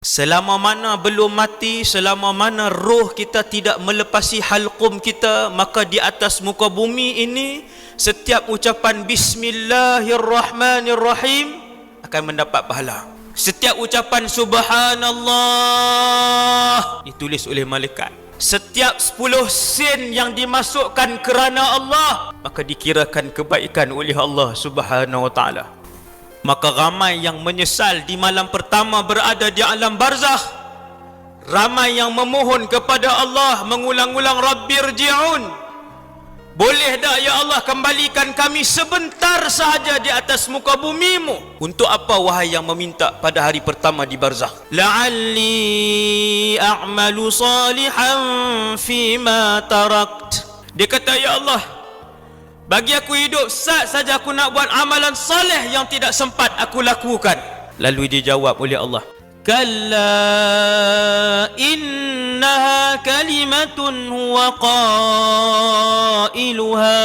Selama mana belum mati, selama mana roh kita tidak melepasi halqum kita, maka di atas muka bumi ini setiap ucapan Bismillahirrahmanirrahim akan mendapat pahala. Setiap ucapan Subhanallah ditulis oleh malaikat. Setiap 10 sen yang dimasukkan kerana Allah, maka dikirakan kebaikan oleh Allah Subhanahu wa taala. Maka ramai yang menyesal di malam pertama berada di alam barzakh. Ramai yang memohon kepada Allah mengulang-ulang, Rabbirji'un, boleh tak ya Allah kembalikan kami sebentar sahaja di atas muka bumimu. Untuk apa wahai yang meminta pada hari pertama di barzakh? La'alli a'malu salihan fima tarakt. Dia kata, ya Allah, bagi aku hidup saja aku nak buat amalan saleh yang tidak sempat aku lakukan. Lalu dijawab oleh Allah, kalla innaha kalimatun huwa qailuha.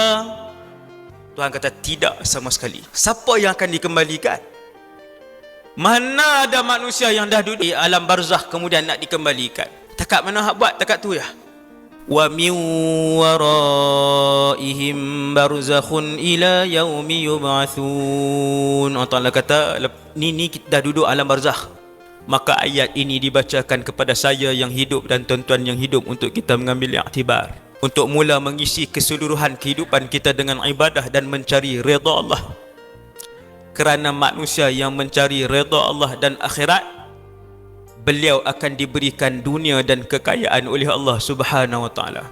Tuhan kata tidak sama sekali. Siapa yang akan dikembalikan? Mana ada manusia yang dah duduk di alam barzakh kemudian nak dikembalikan? Takat mana hak buat takat tu ya. Wa min waraihim barzakhun ila yaumi yub'atsun. Allah Ta'ala kata, ni kita dah duduk alam barzakh, maka ayat ini dibacakan kepada saya yang hidup dan tuan-tuan yang hidup untuk kita mengambil iktibar, untuk mula mengisi keseluruhan kehidupan kita dengan ibadah dan mencari redha Allah. Kerana manusia yang mencari redha Allah dan akhirat, beliau akan diberikan dunia dan kekayaan oleh Allah Subhanahu wa taala.